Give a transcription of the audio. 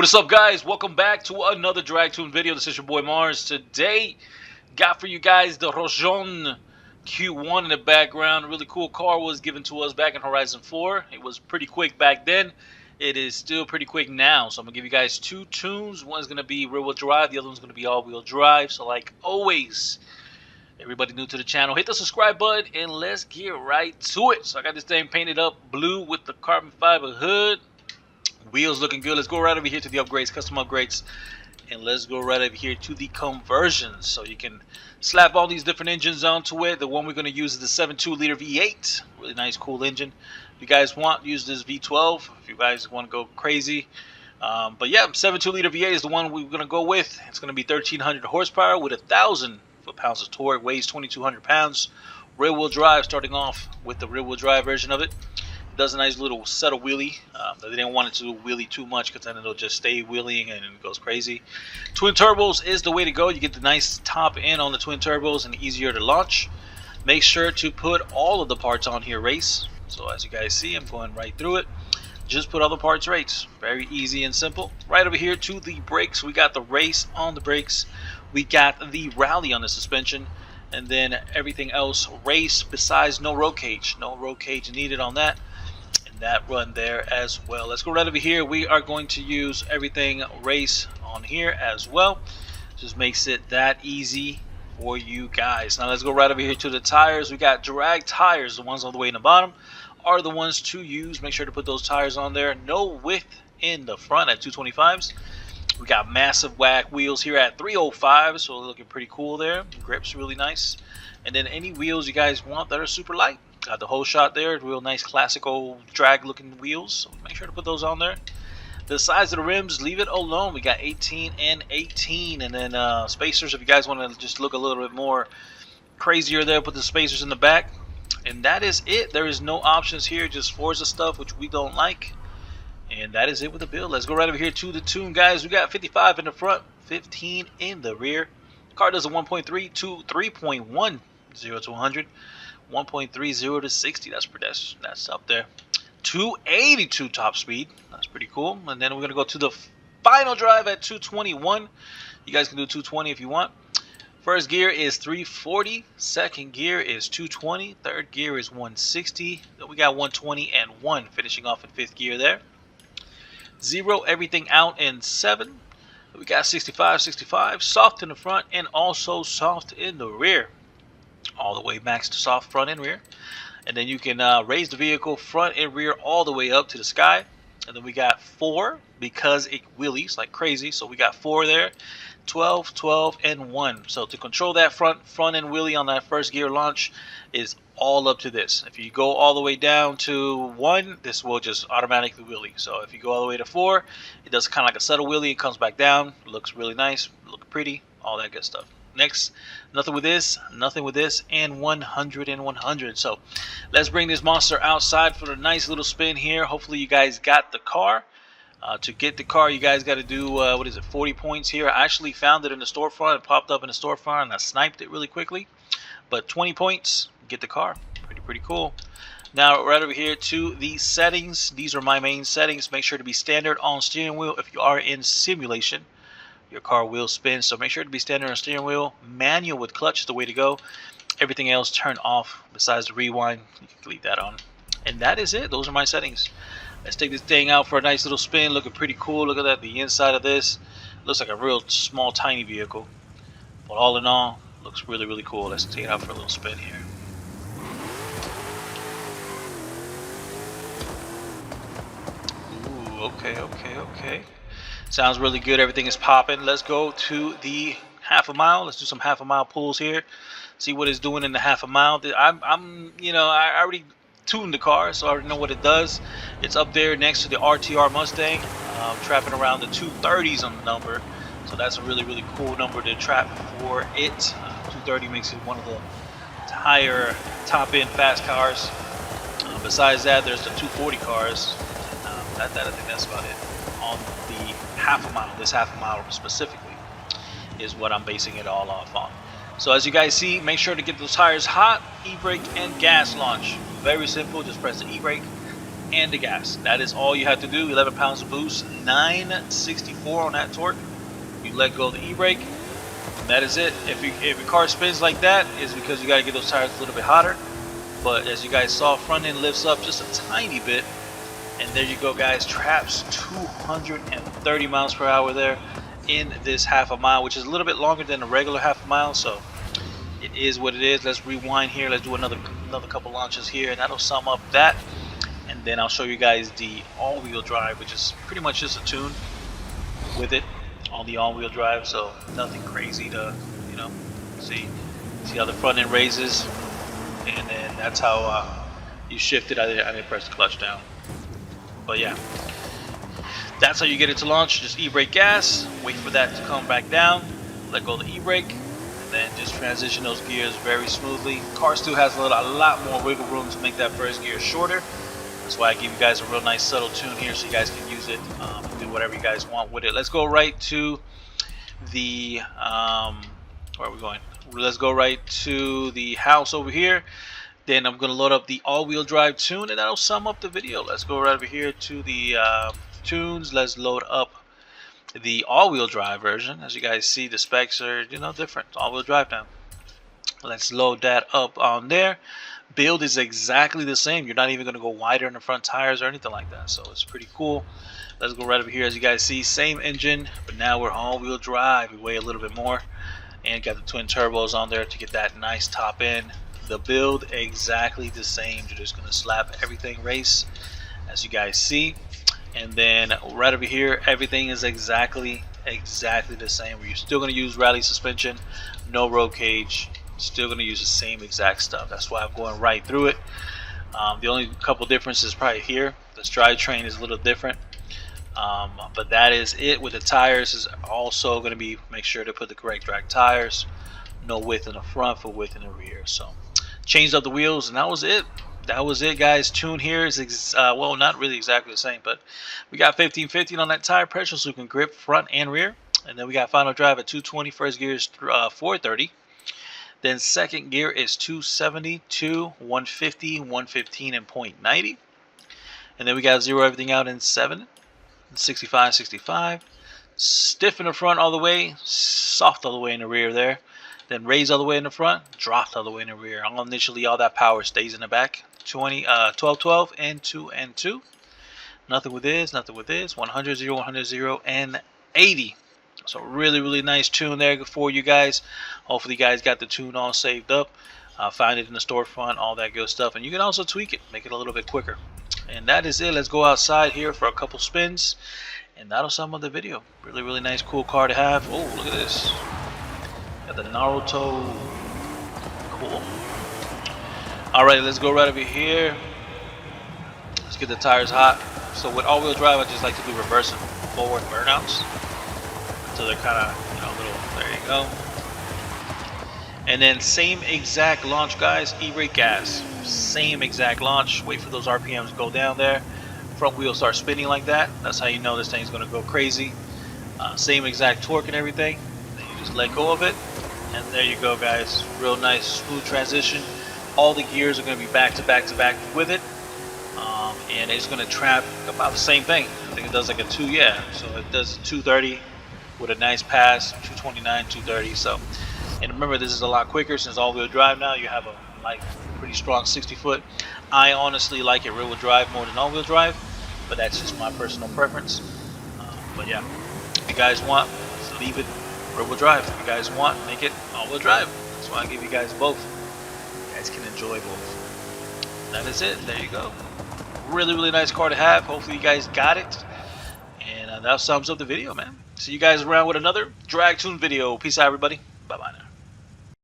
What is up, guys? Welcome back to another Drag Tune video. This is your boy Mars. Today, got for you guys the Rossion Q1 in the background. A really cool car was given to us back in Horizon 4. It was pretty quick back then. It is still pretty quick now. So I'm going to give you guys two tunes. One's going to be rear-wheel drive. The other one's going to be all-wheel drive. So like always, everybody new to the channel, hit the subscribe button and let's get right to it. So I got this thing painted up blue with the carbon fiber hood. Wheels looking good. Let's go right over here to the upgrades, custom upgrades, and let's go right over here to the conversions. So you can slap all these different engines onto it. The one we're going to use is the 7.2 liter V8. Really nice, cool engine. If you guys want, use this V12 if you guys want to go crazy. But yeah, 7.2 liter V8 is the one we're going to go with. It's going to be 1,300 horsepower with 1,000 foot-pounds of torque. Weighs 2,200 pounds. Rear-wheel drive, starting off with the rear-wheel drive version of it. Does a nice little subtle wheelie. They didn't want it to wheelie too much because then it'll just stay wheeling and it goes crazy. Twin turbos is the way to go. You get the nice top end on the twin turbos and easier to launch. Make sure to put all of the parts on here race. So as you guys see, I'm going right through it. Just put all the parts race. Very easy and simple. Right over here to the brakes. We got the race on the brakes. We got the rally on the suspension. And then everything else race besides no roll cage. No roll cage needed on that. That run there as well. Let's go right over here. We are going to use everything race on here as well. Just makes it that easy for you guys. Now let's go right over here to the tires. We got drag tires. The ones all the way in the bottom are the ones to use. Make sure to put those tires on there. No width in the front at 225s. We got massive whack wheels here at 305, so looking pretty cool there. Grip's really nice. And then any wheels you guys want that are super light. Got the whole shot there, real nice classical drag looking wheels, so make sure to put those on there. The size of the rims, leave it alone. We got 18 and 18, and then spacers if you guys want to just look a little bit more crazier there, put the spacers in the back. And that is it. There is no options here, just Forza stuff, which we don't like. And that is it with the build. Let's go right over here to the tune, guys. We got 55 in the front, 15 in the rear. Car does a 1.3 to 3.1 0 to 100. 1.30 to 60. That's up there. 282 top speed. That's pretty cool. And then we're gonna go to the final drive at 221. You guys can do 220 if you want. First gear is 340. Second gear is 220. Third gear is 160. Then we got 120 and 1 finishing off in fifth gear there. Zero everything out in 7. We got 65, 65. Soft in the front and also soft in the rear. All the way max to soft front and rear. And then you can raise the vehicle front and rear all the way up to the sky. And then we got 4 because it wheelies like crazy. So we got 4 there. 12, 12, and 1. So to control that front and wheelie on that first gear launch is all up to this. If you go all the way down to 1, this will just automatically wheelie. So if you go all the way to 4, it does kind of like a subtle wheelie. It comes back down. Looks really nice. Look pretty. All that good stuff. Next, nothing with this, and 100 and 100. So let's bring this monster outside for a nice little spin here. Hopefully you guys got the car. To get the car, you guys got to do, 40 points here. I actually found it in the storefront. It popped up in the storefront, and I sniped it really quickly. But 20 points, get the car. Pretty cool. Now, right over here to the settings. These are my main settings. Make sure to be standard on steering wheel if you are in simulation. Your car will spin, so make sure to be standard on steering wheel. Manual with clutch is the way to go. Everything else turn off besides the rewind. You can leave that on. And that is it. Those are my settings. Let's take this thing out for a nice little spin. Looking pretty cool. Look at that. The inside of this looks like a real small, tiny vehicle. But all in all, looks really cool. Let's take it out for a little spin here. Ooh, okay. Sounds really good. Everything is popping. Let's go to the half a mile. Let's do some half a mile pulls here. See what it's doing in the half a mile. I already tuned the car, so I already know what it does. It's up there next to the RTR Mustang. Trapping around the 230s on the number. So that's a really cool number to trap for it. 230 makes it one of the higher top-end fast cars. Besides that, there's the 240 cars. I think that's about it. On the half a mile, this half a mile specifically is what I'm basing it all off on. So as you guys see, make sure to get those tires hot. E-brake and gas launch. Very simple. Just press the e-brake and the gas. That is all you have to do. 11 pounds of boost, 964 on that torque. You let go of the e-brake, and that is it. If your car spins like that, it's because you got to get those tires a little bit hotter. But as you guys saw, front end lifts up just a tiny bit, and there you go, guys. Traps 230 miles per hour there in this half a mile, which is a little bit longer than a regular half a mile. So it is what it is. Let's rewind here. Let's do another couple launches here, and that'll sum up that. And then I'll show you guys the all-wheel drive, which is pretty much just a tune with it on the all-wheel drive. So nothing crazy to, you know, see how the front end raises, and then that's how you shift it. I didn't press the clutch down, but yeah, that's how you get it to launch. Just e-brake gas, wait for that to come back down, let go of the e-brake, and then just transition those gears very smoothly. Car still has a lot more wiggle room to make that first gear shorter. That's why I give you guys a real nice subtle tune here, so you guys can use it, do whatever you guys want with it. Let's go right to the where are we going? Let's go right to the house over here. Then I'm going to load up the all-wheel drive tune, and that'll sum up the video. Let's go right over here to the tunes. Let's load up the all-wheel drive version. As you guys see, the specs are, you know, different. All-wheel drive now. Let's load that up on there. Build is exactly the same. You're not even going to go wider in the front tires or anything like that, so it's pretty cool. Let's go right over here. As you guys see, same engine, but now we're all-wheel drive. We weigh a little bit more, and got the twin turbos on there to get that nice top end. The build exactly the same. You're just going to slap everything race, as you guys see. And then right over here, everything is exactly the same. You're still going to use rally suspension, no roll cage. Still going to use the same exact stuff. That's why I'm going right through it. The only couple differences probably here. This drivetrain is a little different, but that is it. With the tires, is also going to be, make sure to put the correct drag tires. No width in the front, for width in the rear. So changed up the wheels, and that was it. That was it, guys. Tune here is well, not really exactly the same, but we got 15-15 on that tire pressure, so we can grip front and rear. And then we got final drive at 220. First gear is 430. Then second gear is 270, 150, 115, and 0.90. And then we got zero everything out in 7, 65, 65. Stiff in the front all the way, soft all the way in the rear there. Then raise all the way in the front, dropped all the way in the rear. Initially, all that power stays in the back. 12, 12, and 2, and 2. Nothing with this, 100, 0, 100, 0, and 80. So really nice tune there for you guys. Hopefully you guys got the tune all saved up. Find it in the storefront, all that good stuff. And you can also tweak it, make it a little bit quicker. And that is it. Let's go outside here for a couple spins, and that'll sum up the video. Really nice, cool car to have. Oh, look at this. Got the Naruto. Cool. Alright, let's go right over here. Let's get the tires hot. So with all-wheel drive, I just like to do reverse and forward burnouts. So they're kind of, you know, little, there you go. And then same exact launch, guys, e-brake gas. Same exact launch. Wait for those RPMs to go down there. Front wheel starts spinning like that. That's how you know this thing's going to go crazy. Same exact torque and everything. Then you just let go of it. And there you go, guys. Real nice, smooth transition. All the gears are going to be back to back with it. And it's going to trap about the same thing. I think it does like a 2, yeah. So it does 230. With a nice pass, 229, 230. So, and remember, this is a lot quicker since all-wheel drive now. You have a pretty strong 60-foot. I honestly like it rear-wheel drive more than all-wheel drive, but that's just my personal preference. But yeah, if you guys want, leave it rear-wheel drive. If you guys want, make it all-wheel drive. That's why I give you guys both. You guys can enjoy both. That is it. There you go. Really nice car to have. Hopefully you guys got it. And that sums up the video, man. See you guys around with another drag tune video. Peace out, everybody. Bye-bye now.